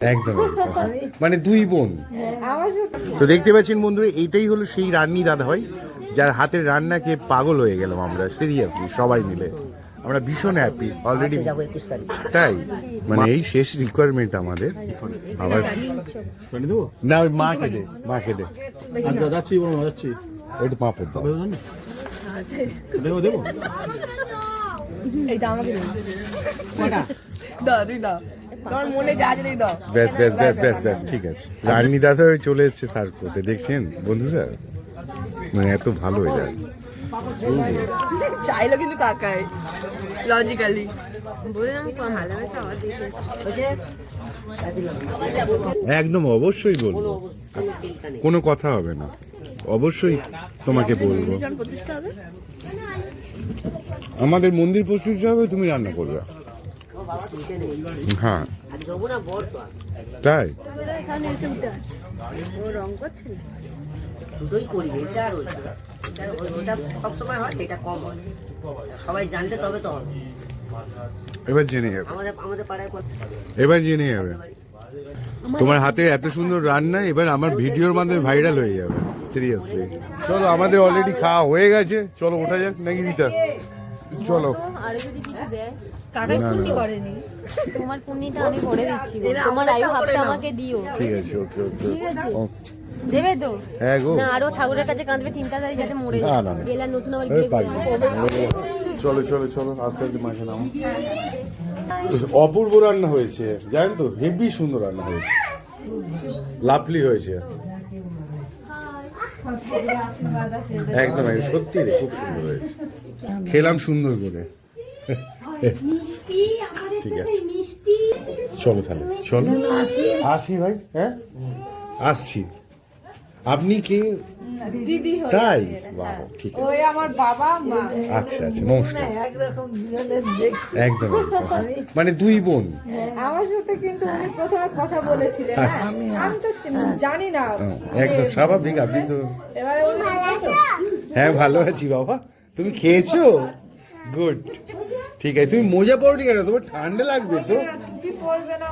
একদম মানে দুই বোন। তো দেখতে পাচ্ছেন বন্ধুরা, এইটাই হলো সেই রান্নি দাদা ভাই যার হাতের রান্নাকে পাগল হয়ে গেলাম আমরা, সিরিয়াসলি সবাই মিলে আমরা ভীষণ হ্যাপি অলরেডি। তাই মানে এই শেষ রিকোয়ারমেন্ট আমাদের। আবার না, ওই মাকে দে, মাকে দে, যাচ্ছি যাচ্ছি একটু পাঁপড় দাও। দেবো দেবো এইটা আমাকে দাও, তুই দাও, তোমার মনে যা আছে দাও। ব্যাস ব্যাস ব্যাস ব্যাস ব্যাস, ঠিক আছে। রান্নি দাদা চলে এসছে সার্ভ করতে, দেখছেন বন্ধুরা, মানে এত ভালো হয়ে যায়। চাইলো কিন্তু কাকাই লজিক্যালি একদম অবশ্যই বলবো, কোনো কথা হবে না, অবশ্যই তোমাকে বলবো। আমাদের মন্দির প্রতিষ্ঠা হবে, তুমি রান্না করবে। হ্যাঁ তাই দুটোই করি, এটা আর ওইটা। ওটা সবসময় হয়, এটা কম হয়, সবাই জানলে তবে তো হবে। এবার জেনে যাবে, আমাদের পাড়ায় এবার জেনে যাবে তোমার হাতে এত সুন্দর রান্না, এবার আমার ভিডিওর মাধ্যমে ভাইরাল হয়ে যাবে সিরিয়াসলি। চলো, আমাদের অলরেডি খাওয়া হয়ে গেছে, চলো ওঠা যাক নাকি রিতা, চলো। আরো যদি কিছু দেয়, কাকাই পুণ্যি করেনি, তোমার পুণ্যিটা আমি করে দিচ্ছি, তোমার আয়ু হাতটা আমাকে দিও। ঠিক আছে, ওকে ওকে ঠিক আছে, দেবে তো? হ্যাঁ গো, না আরো ঠাকুরের কাছে কাঁদবে 3টা তারিখ যাতে মরে না, যায়। না, না। গেলে নতুন আবার এই বিয়ে পাগল। করবে। চলো চলো চলো, আস্তে আস্তে মাঝে নামো। অপূর্ব রান্না হয়েছে জানেন তো, হেভি সুন্দর রান্না হয়েছে, লাভলি হয়েছে একদম, সত্যি রে, খুব সুন্দর হয়েছে, খেলাম সুন্দর করে। ঠিক আছে, চলো তাহলে, চলো আসি ভাই, হ্যাঁ আসছি। আপনি কি দিদি হয়ে তাই? বাহ, ঠিক আছে, ওই আমার বাবা মা। আচ্ছা আচ্ছা, নমস্কার। একদম মানে দুই বোন। আমার সাথে কিন্তু উনি প্রথমে কথা বলেছিলেন, হ্যাঁ? আমি তো জানি না, একদম স্বাভাবিক, আপনি তো। এবারে উনি হ্যাঁ ভালো আছি বাবা, তুমি খেয়েছো? গুড, ঠিক আছে। তুমি মোজা পরোনি কেন? তোমার ঠান্ডা লাগবে তো। কি পড়বে না,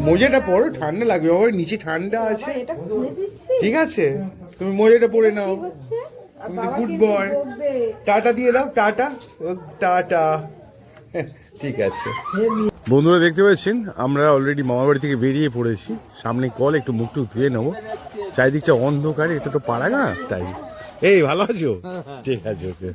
মোজাটা পরো, ঠান্ডা লাগবে বাবা, নিচে ঠান্ডা আছে। এটা খুলে দিচ্ছি। ঠিক আছে, তুমি মোজাটা পরে নাও। আর তুমি বাবা গুড কিন্তু বয়। বকবে। টাটা দিয়ে দাও, টাটা, ও টাটা। ঠিক আছে বন্ধুরা, দেখতে পাচ্ছেন আমরা অলরেডি মামার বাড়ি থেকে বেরিয়ে পড়েছি। সামনে কল, একটু মুখ টুক ধুয়ে নেবো, চারিদিকটা অন্ধকার, এটা তো পাড়া না, তাই। এই ভালো আছো? ঠিক আছে, ওকে।